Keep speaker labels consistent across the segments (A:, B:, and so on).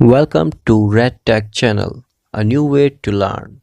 A: Welcome to Red Tech Channel, a new way to learn।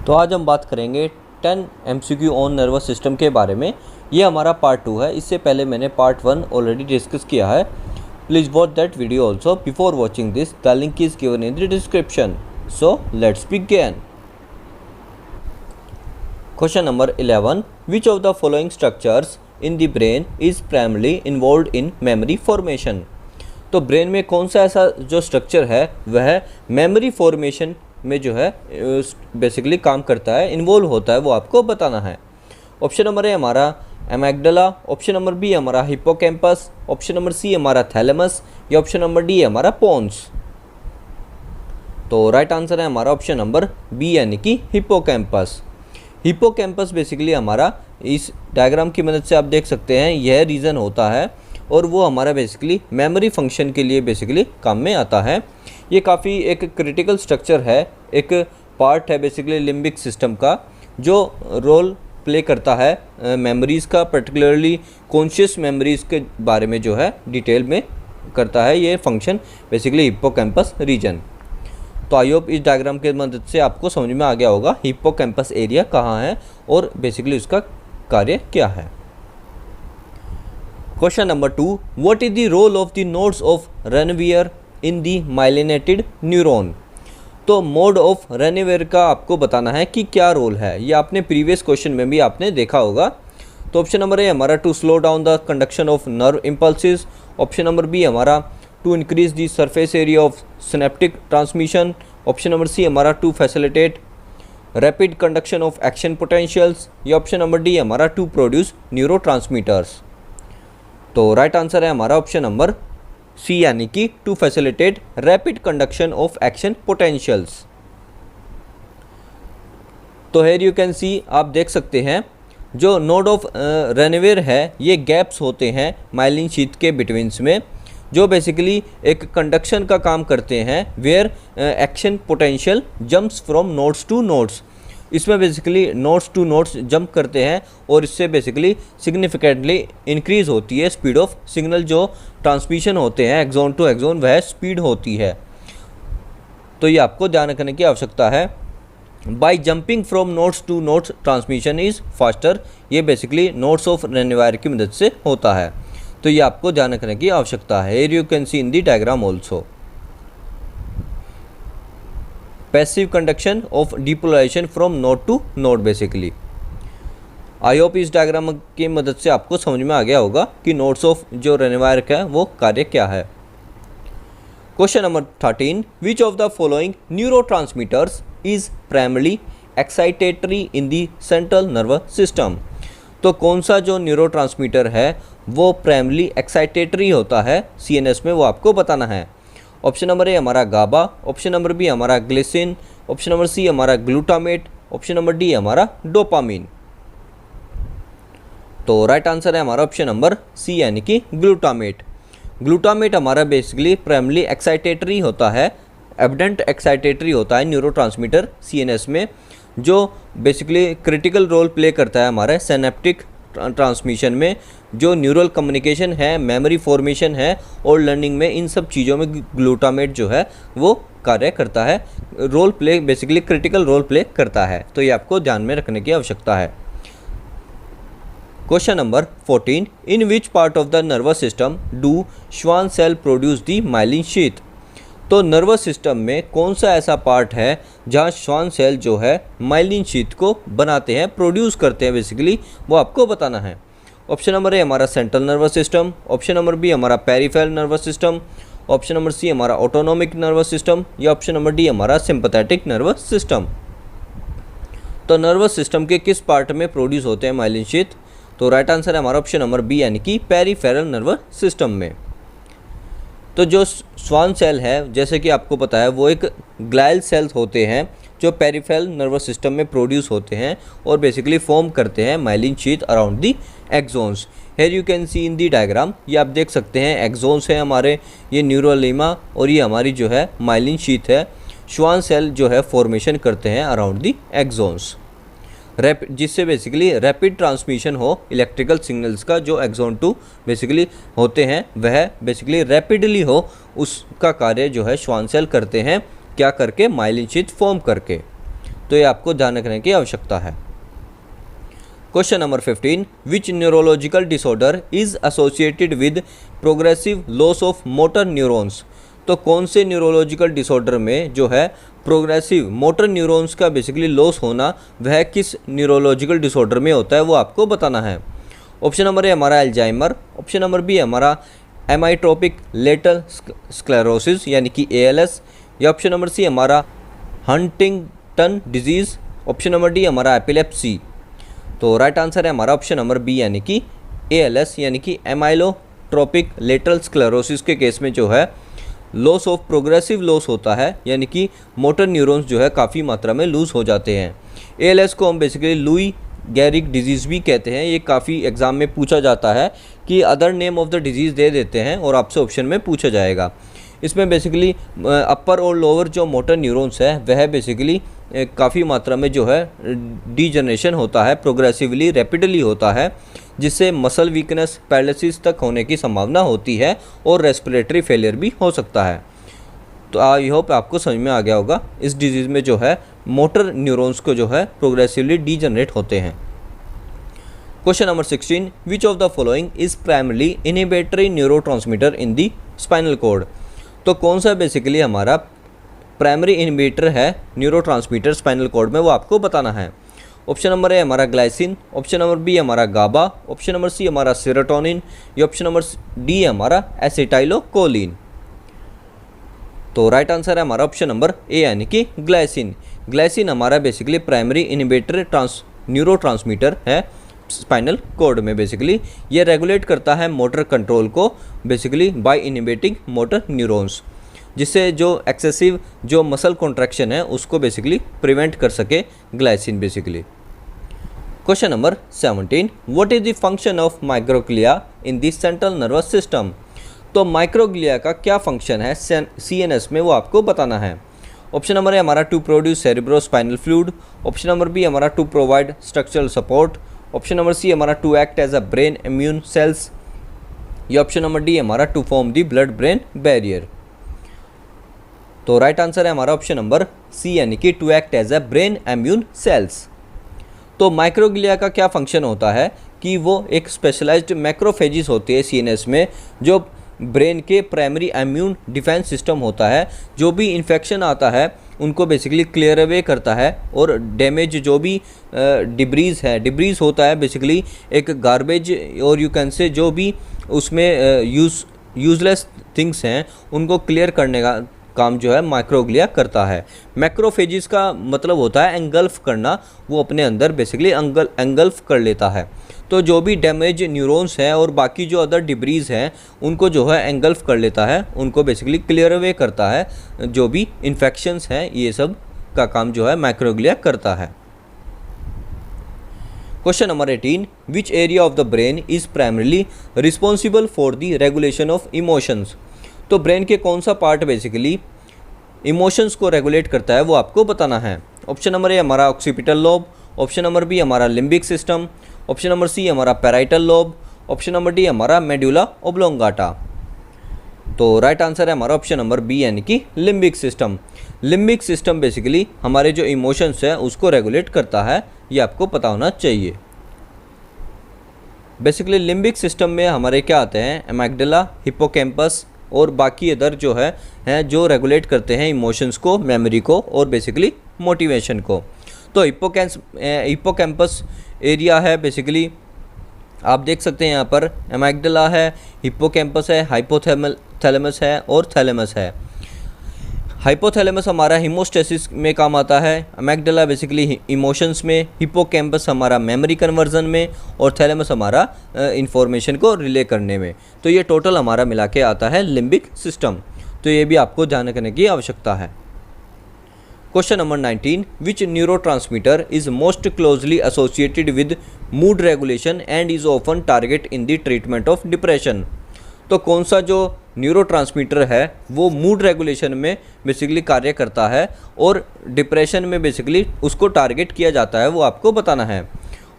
B: तो आज हम बात करेंगे 10 MCQ ऑन नर्वस सिस्टम के बारे में। ये हमारा पार्ट 2 है। इससे पहले मैंने पार्ट 1 ऑलरेडी डिस्कस किया है। Please watch that video also before watching this. The link is given in the description. So let's begin. Question number 11, which of the following structures in the brain is primarily involve in memory formation. तो brain में कौन सा ऐसा जो structure है वह memory formation में जो है बेसिकली काम करता है, इन्वॉल्व होता है, वो आपको बताना है। ऑप्शन नंबर ए हमारा एमिग्डाला, ऑप्शन नंबर बी हमारा हिप्पोकैम्पस, ऑप्शन नंबर सी हमारा थैलेमस या ऑप्शन नंबर डी हमारा पोन्स। तो राइट आंसर है हमारा ऑप्शन नंबर बी यानी कि हिप्पोकैम्पस। हिप्पोकैम्पस बेसिकली हमारा इस डायग्राम की मदद से आप देख सकते हैं यह रीजन होता है और वो हमारा बेसिकली मेमोरी फंक्शन के लिए बेसिकली काम में आता है। ये काफ़ी एक क्रिटिकल स्ट्रक्चर है, एक पार्ट है बेसिकली लिम्बिक सिस्टम का, जो रोल प्ले करता है मेमोरीज़ का, पर्टिकुलरली कॉन्शियस मेमोरीज़ के बारे में जो है डिटेल में करता है ये फंक्शन बेसिकली हिप्पोकैम्पस रीजन। तो आई होप इस डायग्राम के मदद से आपको समझ में आ गया होगा हिप्पोकैम्पस एरिया कहाँ है और बेसिकली उसका कार्य क्या है। Question number 2, what is the role of the nodes of Ranvier in the myelinated neuron. तो मोड ऑफ रेनवियर का आपको बताना है कि क्या रोल है। ये आपने प्रीवियस क्वेश्चन में भी आपने देखा होगा। तो ऑप्शन नंबर ए हमारा to slow down the conduction of nerve impulses, option number B हमारा to increase the surface area of synaptic transmission, option number C हमारा to facilitate rapid conduction of action potentials या option number D हमारा to produce neurotransmitters. तो right answer है हमारा option number C यानी कि to facilitate rapid conduction of action potentials. तो here you can see, आप देख सकते हैं जो नोड ऑफ रेनवियर है ये गैप्स होते हैं माइलिन शीथ के बिटवीन्स में, जो बेसिकली एक कंडक्शन का काम करते हैं where action potential jumps from nodes to nodes. इसमें basically nodes to nodes jump करते हैं और इससे बेसिकली सिग्निफिकेंटली इंक्रीज़ होती है स्पीड ऑफ सिग्नल, जो ट्रांसमिशन होते हैं एक्सोन टू एक्सोन वह स्पीड होती है। तो ये आपको ध्यान रखने की आवश्यकता है। By jumping from nodes to nodes transmission is faster. ये बेसिकली नोड्स ऑफ रेनवायर की मदद से होता है। तो ये आपको ध्यान रखने की आवश्यकता है। Here you can see in the diagram also passive conduction of depolarisation from node to node basically. I hope इस डायग्राम की मदद से आपको समझ में आ गया होगा कि नोड्स ऑफ जो रेनवायर का है वो कार्य क्या है। Question number 13, which of the following neurotransmitters is primarily excitatory in the central nervous system. तो कौन सा जो न्यूरोट्रांसमीटर है वो प्राइमरली एक्साइटेटरी होता है सीएनएस में, वो आपको बताना है। ऑप्शन नंबर ए हमारा गाबा, ऑप्शन नंबर बी हमारा ग्लिसिन, ऑप्शन नंबर सी हमारा ग्लूटामेट, ऑप्शन नंबर डी हमारा डोपामीन। तो राइट आंसर है हमारा ऑप्शन नंबर सी यानी कि ग्लूटामेट। ग्लूटामेट हमारा बेसिकली प्राइमरली एक्साइटेटरी होता है, एविडेंट एक्साइटेटरी होता है न्यूरोट्रांसमीटर सीएनएस में, जो बेसिकली क्रिटिकल रोल प्ले करता है हमारे सिनेप्टिक ट्रांसमिशन में, जो न्यूरल कम्युनिकेशन है, मेमोरी फॉर्मेशन है और लर्निंग में, इन सब चीज़ों में ग्लूटामेट जो है वो कार्य करता है, role play basically critical role play करता है। तो ये आपको ध्यान में रखने की आवश्यकता है। Question number 14, in which part of the nervous system do Schwann cell produce the myelin sheath. तो नर्वस सिस्टम में कौन सा ऐसा पार्ट है जहाँ श्वान सेल जो है माइलिन शीथ को बनाते हैं, प्रोड्यूस करते हैं बेसिकली, वो आपको बताना है। ऑप्शन नंबर ए हमारा central nervous system, option number B हमारा peripheral nervous system, option number C हमारा ऑटोनोमिक नर्वस सिस्टम या ऑप्शन नंबर डी हमारा सिंपैथेटिक नर्वस सिस्टम। तो नर्वस सिस्टम के किस पार्ट में प्रोड्यूस होते हैं माइलिन शीथ। तो राइट आंसर है हमारा ऑप्शन नंबर बी यानी कि पेरिफेरल नर्वस सिस्टम में। तो जो श्वान सेल है जैसे कि आपको पता है वो एक ग्लायल सेल्स होते हैं जो पेरिफेरल नर्वस सिस्टम में प्रोड्यूस होते हैं और बेसिकली फॉर्म करते हैं myelin sheath around the axons. Here you can see in the diagram, ये आप देख सकते हैं एक्सोन्स है हमारे, ये न्यूरोलीमा और ये हमारी जो है माइलिन शीथ है। श्वान सेल जो है फॉर्मेशन करते हैं अराउंड दी एक्सोन्स। जिससे बेसिकली रैपिड ट्रांसमिशन हो इलेक्ट्रिकल सिग्नल्स का, जो एक्सॉन 2 बेसिकली होते हैं वह बेसिकली रैपिडली हो, उसका कार्य जो है श्वान सेल करते हैं, क्या करके, माइलिन शीथ फॉर्म करके। तो ये आपको ध्यान रखने की आवश्यकता है। Question number 15, which neurological disorder is associated with progressive loss of motor neurons. तो कौन से न्यूरोलॉजिकल डिसऑर्डर में जो है प्रोग्रेसिव मोटर न्यूरॉन्स का बेसिकली लॉस होना, वह किस न्यूरोलॉजिकल डिसऑर्डर में होता है, वो आपको बताना है। ऑप्शन नंबर ए हमारा अल्जाइमर, ऑप्शन नंबर बी हमारा एमाइट्रोपिक लेटल स्क्लेरोसिस यानी कि ALS, या ऑप्शन नंबर सी हमारा Huntington disease, option number D हमारा एपिलेप्सी। तो राइट आंसर है हमारा ऑप्शन नंबर बी यानी कि ALS यानी कि एमाइलोट्रोपिक लेटरल स्क्लेरोसिस के केस में जो है लॉस ऑफ प्रोग्रेसिव लॉस होता है, यानी कि मोटर न्यूरॉन्स जो है काफ़ी मात्रा में लूज़ हो जाते हैं। ALS को हम बेसिकली लुई गैरिक डिजीज़ भी कहते हैं। ये काफ़ी एग्जाम में पूछा जाता है कि other name of the disease दे देते हैं और आपसे ऑप्शन में पूछा जाएगा। इसमें बेसिकली अपर और लोअर जो मोटर न्यूरॉन्स है वह बेसिकली काफ़ी मात्रा में जो है डीजनरेशन होता है, प्रोग्रेसिवली रैपिडली होता है, जिससे मसल वीकनेस, पैरालिसिस तक होने की संभावना होती है और रेस्पिरेटरी फेलियर भी हो सकता है। तो आई होप आपको समझ में आ गया होगा, इस डिजीज़ में जो है मोटर न्यूरॉन्स को जो है प्रोग्रेसिवली डीजनरेट होते हैं। Question number 16, which of the following is primarily inhibitory neurotransmitter in the spinal cord. तो कौन सा बेसिकली हमारा प्राइमरी इनहिबिटर है न्यूरोट्रांसमीटर स्पाइनल कॉर्ड में, वो आपको बताना है। ऑप्शन नंबर ए हमारा ग्लाइसिन, ऑप्शन नंबर बी हमारा गाबा, ऑप्शन नंबर सी हमारा सेरोटोनिन, या ऑप्शन नंबर डी हमारा एसिटाइलोकोलिन। तो राइट आंसर है हमारा ऑप्शन नंबर ए यानी कि ग्लाइसिन। ग्लाइसिन हमारा बेसिकली प्राइमरी इनहिबिटर न्यूरोट्रांसमीटर है स्पाइनल कॉर्ड में। बेसिकली ये रेगुलेट करता है मोटर कंट्रोल को basically by inhibiting motor neurons, जिससे जो एक्सेसिव जो मसल कॉन्ट्रैक्शन है उसको बेसिकली प्रिवेंट कर सके glycine basically. Question number 17, what is the function of microglia in the central nervous system. तो माइक्रोग्लिया का क्या फंक्शन है CNS में, वो आपको बताना है। ऑप्शन नंबर ए हमारा to produce cerebrospinal fluid, option number B हमारा to provide structural support, option number C हमारा to act as a brain immune cells, या ऑप्शन नंबर डी हमारा to form the blood brain barrier. तो right answer है हमारा option number C यानी कि to act as a brain immune cells. तो microglia का क्या फंक्शन होता है कि वो एक स्पेशलाइज्ड मैक्रोफेजिस होती है CNS में, जो ब्रेन के प्राइमरी इम्यून डिफेंस सिस्टम होता है। जो भी इन्फेक्शन आता है उनको बेसिकली क्लियर अवे करता है, और डैमेज जो भी डिब्रीज होता है बेसिकली एक गार्बेज और यू कैन से जो भी उसमें यूजलेस थिंग्स हैं उनको क्लियर करने का काम जो है माइक्रोग्लिया करता है। मैक्रोफेजिस का मतलब होता है एंगल्फ करना, वो अपने अंदर बेसिकली एंगल्फ कर लेता है। तो जो भी डैमेज न्यूरॉन्स हैं और बाकी जो अदर डिब्रीज हैं उनको जो है एंगल्फ कर लेता है, उनको बेसिकली क्लियर अवे करता है। जो भी इन्फेक्शंस हैं ये सब का काम जो है माइक्रोग्लिया करता है। Question number 18, which area of the brain is primarily responsible for the regulation of emotions. तो ब्रेन के कौन सा पार्ट बेसिकली इमोशंस को रेगुलेट करता है, वो आपको बताना है। ऑप्शन नंबर ए हमारा occipital lobe, option number B हमारा limbic system, option number C हमारा parietal lobe, option number D हमारा मेडुला ओब्लोंगाटा। तो राइट आंसर है हमारा ऑप्शन नंबर बी यानी कि limbic system. Limbic system basically हमारे जो इमोशंस हैं उसको रेगुलेट करता है, ये आपको पता होना चाहिए। बेसिकली लिम्बिक सिस्टम में हमारे क्या आते हैं, एमिग्डाला, हिप्पोकैम्पस और बाकी अदर जो है जो रेगुलेट करते हैं इमोशंस को, मेमोरी को और बेसिकली मोटिवेशन को। तो हिप्पोकैम्पस एरिया है बेसिकली, आप देख सकते हैं यहाँ पर एमिग्डाला है, हिप्पोकैम्पस है, हाइपोथैलेमस है और थैलेमस है। हाइपोथैलेमस हमारा हीमोस्टेसिस में काम आता है, एमिग्डाला बेसिकली इमोशंस में, हिप्पोकैम्पस हमारा मेमोरी कन्वर्जन में और थैलेमस हमारा इंफॉर्मेशन को रिले करने में। तो ये टोटल हमारा मिला के आता है लिम्बिक सिस्टम। तो ये भी आपको ध्यान रखने की आवश्यकता है। Question number 19, which neurotransmitter is most closely associated with mood regulation and is often target in the treatment of depression. तो कौन सा जो न्यूरोट्रांसमीटर है वो मूड रेगुलेशन में बेसिकली कार्य करता है और डिप्रेशन में बेसिकली उसको टारगेट किया जाता है, वो आपको बताना है।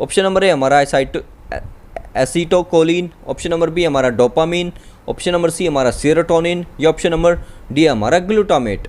B: ऑप्शन नंबर ए हमारा एसिटोकोलिन, ऑप्शन नंबर बी हमारा डोपामिन, ऑप्शन नंबर सी हमारा सेरोटोनिन या ऑप्शन नंबर डी हमारा ग्लूटामेट।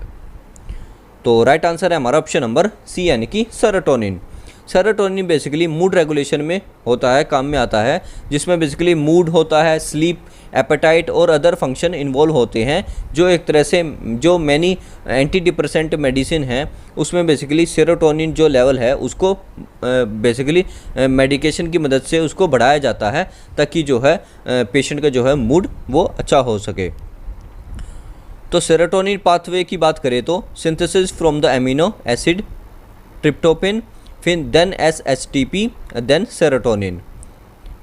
B: तो राइट आंसर है हमारा ऑप्शन नंबर सी यानी कि serotonin. Serotonin basically mood regulation में होता है, काम में आता है, जिसमें बेसिकली मूड होता है, स्लीप, एपेटाइट और अदर फंक्शन इन्वॉल्व होते हैं, जो एक तरह से जो मैनी एंटी डिप्रेसेंट मेडिसिन हैं उसमें बेसिकली सेरोटोनिन जो लेवल है उसको बेसिकली मेडिकेशन की मदद से उसको बढ़ाया जाता है ताकि जो है पेशेंट का जो है मूड वो अच्छा हो सके। तो सेरोटोनिन पाथवे की बात करें तो synthesis from the amino acid tryptophan, फिर देन SHTP, देन सेरोटोनिन।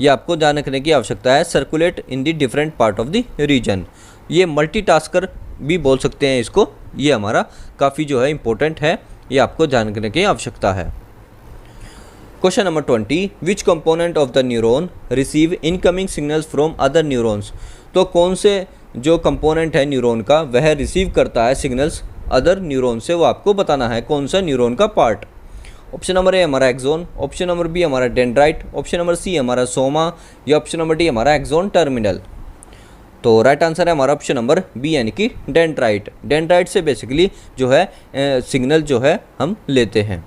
B: ये आपको ध्यान रखने की आवश्यकता है। Circulate in the different part of the region, ये मल्टीटास्कर भी बोल सकते हैं इसको, ये हमारा काफ़ी जो है इम्पोर्टेंट है, ये आपको ध्यान रखने की आवश्यकता है। Question number 20, which component of the neuron receive incoming signals from other neurons. तो कौन से जो कंपोनेंट है न्यूरॉन का वह रिसीव करता है सिग्नल्स अदर न्यूरॉन से, वो आपको बताना है कौन सा न्यूरॉन का पार्ट। ऑप्शन नंबर ए हमारा एक्सोन, ऑप्शन नंबर बी हमारा डेंड्राइट, ऑप्शन नंबर सी हमारा सोमा या ऑप्शन नंबर डी हमारा एक्सोन टर्मिनल। तो राइट आंसर है हमारा ऑप्शन नंबर बी यानी कि डेंड्राइट। डेंड्राइट से बेसिकली जो है सिग्नल जो है हम लेते हैं।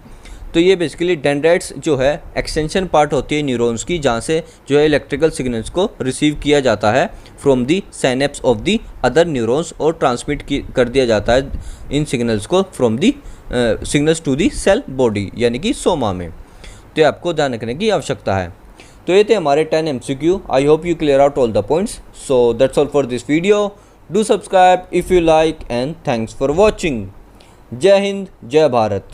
B: तो ये बेसिकली डेंड्राइट्स जो है एक्सटेंशन पार्ट होती है न्यूरॉन्स की, जहाँ से जो है इलेक्ट्रिकल सिग्नल्स को रिसीव किया जाता है from the synapse of the other neurons और ट्रांसमिट कर दिया जाता है इन सिग्नल्स को from the signals to the cell body यानी कि सोमा में। तो आपको ध्यान रखने की आवश्यकता है। तो ये थे हमारे 10 MCQ। I hope you clear out all the points. So that's all for this video. Do subscribe if you like and thanks for watching. जय हिंद, जय भारत।